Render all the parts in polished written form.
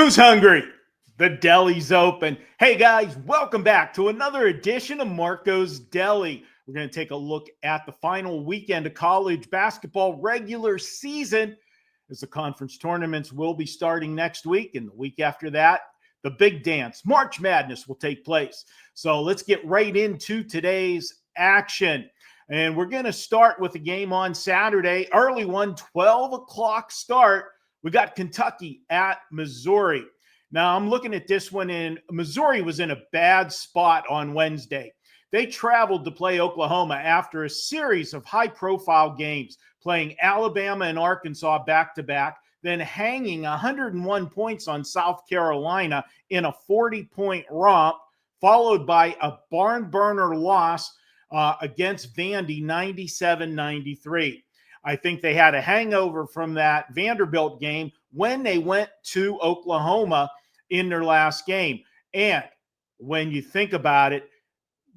Who's hungry? The Deli's open. Hey guys, welcome back to another edition of Marco's Deli. We're going to take a look at the final weekend of college basketball regular season as the conference tournaments will be starting next week, and the week after that, the big dance, March Madness, will take place. So let's get right into today's action. And we're going to start with a game on Saturday, early one, 12 o'clock start. We got Kentucky at Missouri. Now, I'm looking at this one, and Missouri was in a bad spot on Wednesday. They traveled to play Oklahoma after a series of high-profile games, playing Alabama and Arkansas back-to-back, then hanging 101 points on South Carolina in a 40-point romp, followed by a barn-burner loss against Vandy, 97-93. I think they had a hangover from that Vanderbilt game when they went to Oklahoma in their last game. And when you think about it,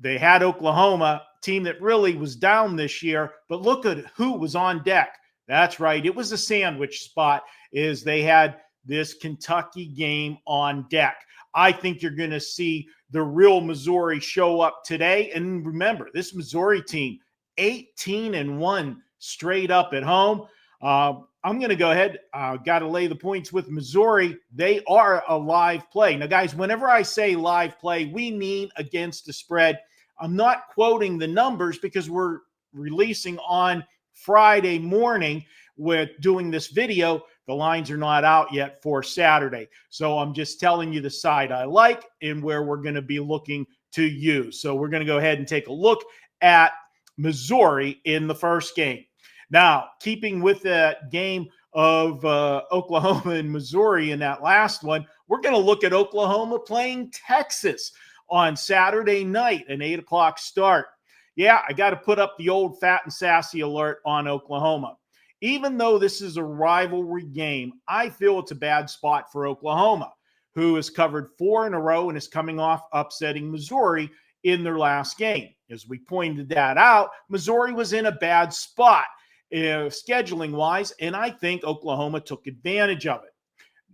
they had Oklahoma, team that really was down this year, but look at who was on deck. That's right. It was a sandwich spot, is they had this Kentucky game on deck. I think you're going to see the real Missouri show up today. And remember, this Missouri team, 18-1 straight up at home. I'm going to go ahead. Got to lay the points with Missouri. They are a live play. Now, guys, whenever I say live play, we mean against the spread. I'm not quoting the numbers because we're releasing on Friday morning with doing this video. The lines are not out yet for Saturday. So I'm just telling you the side I like and where we're going to be looking to use. So we're going to go ahead and take a look at Missouri in the first game. Now, keeping with that game of Oklahoma and Missouri in that last one, we're going to look at Oklahoma playing Texas on Saturday night, an 8 o'clock start. Yeah, I got to put up the old fat and sassy alert on Oklahoma. Even though this is a rivalry game, I feel it's a bad spot for Oklahoma, who has covered 4 in a row and is coming off upsetting Missouri in their last game. As we pointed that out, Missouri was in a bad spot scheduling-wise, and I think Oklahoma took advantage of it.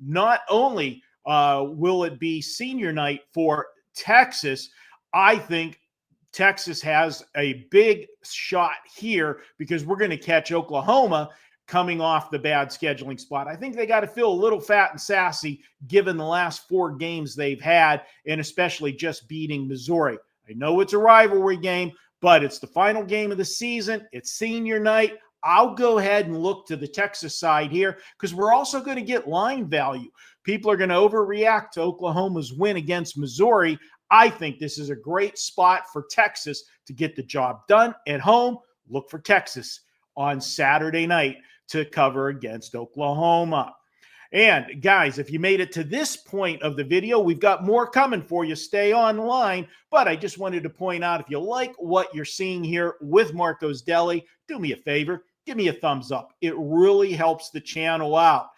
Not only will it be senior night for Texas, I think Texas has a big shot here because we're going to catch Oklahoma coming off the bad scheduling spot. I think they got to feel a little fat and sassy given the last 4 games they've had, and especially just beating Missouri. I know it's a rivalry game, but it's the final game of the season. It's senior night. I'll go ahead and look to the Texas side here because we're also going to get line value. People are going to overreact to Oklahoma's win against Missouri. I think this is a great spot for Texas to get the job done at home. Look for Texas on Saturday night to cover against Oklahoma. And guys, if you made it to this point of the video, we've got more coming for you. Stay online. But I just wanted to point out, if you like what you're seeing here with Marco's Deli, do me a favor, give me a thumbs up. It really helps the channel out.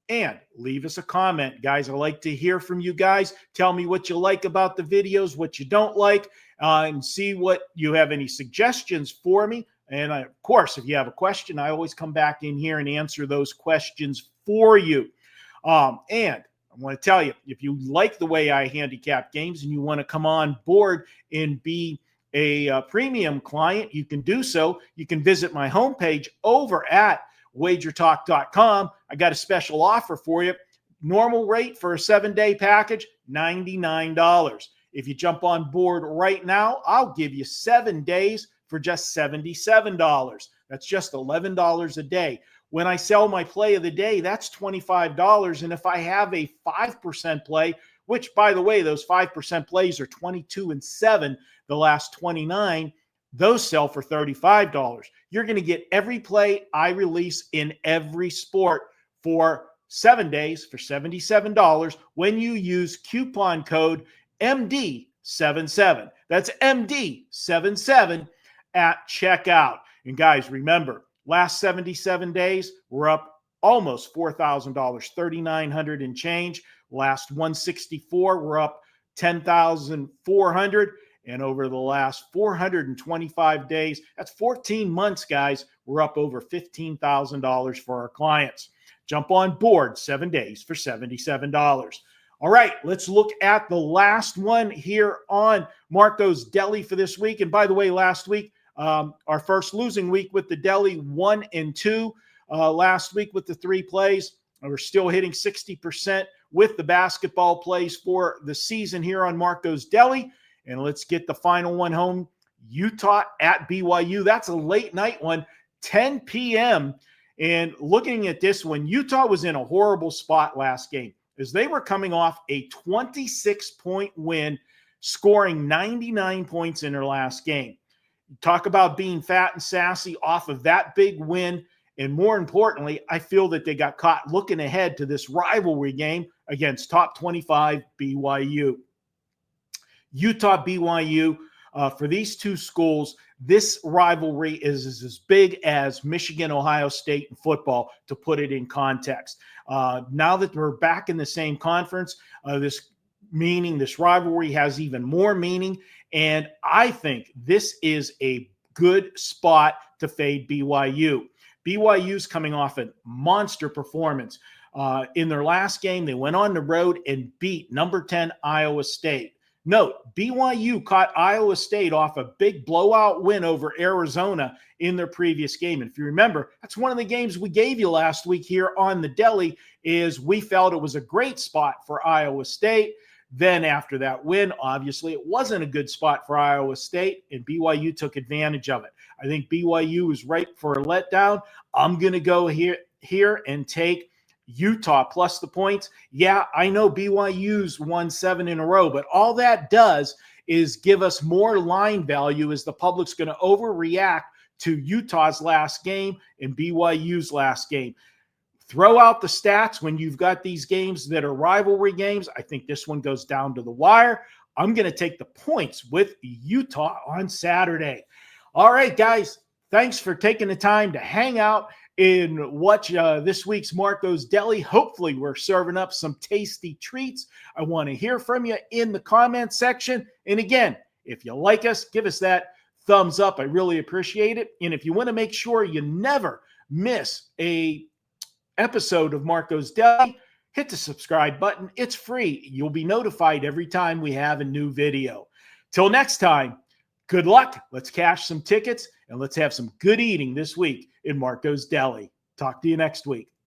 And leave us a comment, guys. I like to hear from you guys. Tell me what you like about the videos, what you don't like, and see what you have any suggestions for me. And of course, if you have a question, I always come back in here and answer those questions for you. And I want to tell you, if you like the way I handicap games and you want to come on board and be a premium client, you can do so. You can visit my homepage over at WagerTalk.com. I got a special offer for you. Normal rate for a 7-day package, $99. If you jump on board right now, I'll give you 7 days for just $77. That's just $11 a day. When I sell my play of the day, that's $25. And if I have a 5% play, which, by the way, those 5% plays are 22-7, the last 29, those sell for $35. You're going to get every play I release in every sport for 7 days for $77 when you use coupon code MD77. That's MD77 at checkout. And guys, remember, last 77 days, we're up almost $4,000, $3,900 and change. Last 164, we're up $10,400. And over the last 425 days, that's 14 months, guys, we're up over $15,000 for our clients. Jump on board, 7 days for $77. All right, let's look at the last one here on Marco's Deli for this week. And by the way, last week, our first losing week with the Deli, 1-2. Last week with the 3 plays. We're still hitting 60% with the basketball plays for the season here on Marco's Deli. And let's get the final one home. Utah at BYU. That's a late night one, 10 p.m. And looking at this one, Utah was in a horrible spot last game as they were coming off a 26-point win, scoring 99 points in their last game. Talk about being fat and sassy off of that big win. And more importantly, I feel that they got caught looking ahead to this rivalry game against top 25 BYU. Utah, BYU, for these two schools, this rivalry is as big as Michigan, Ohio State in football, to put it in context. Now that we're back in the same conference, this rivalry has even more meaning. And I think this is a good spot to fade BYU. BYU's coming off a monster performance. In their last game, they went on the road and beat number 10 Iowa State. Note, BYU caught Iowa State off a big blowout win over Arizona in their previous game. And if you remember, that's one of the games we gave you last week here on the Deli, is we felt it was a great spot for Iowa State. Then after that win, obviously, it wasn't a good spot for Iowa State, and BYU took advantage of it. I think BYU is ripe for a letdown. I'm going to go here and take Utah plus the points. Yeah, I know BYU's won 7 in a row, but all that does is give us more line value as the public's going to overreact to Utah's last game and BYU's last game. Throw out the stats when you've got these games that are rivalry games. I think this one goes down to the wire. I'm going to take the points with Utah on Saturday. All right, guys, thanks for taking the time to hang out and watch this week's Marco's Deli. Hopefully, we're serving up some tasty treats. I want to hear from you in the comment section. And again, if you like us, give us that thumbs up. I really appreciate it. And if you want to make sure you never miss a episode of Marco's Deli, hit the subscribe button. It's free. You'll be notified every time we have a new video. Till next time, good luck. Let's cash some tickets and let's have some good eating this week in Marco's Deli. Talk to you next week.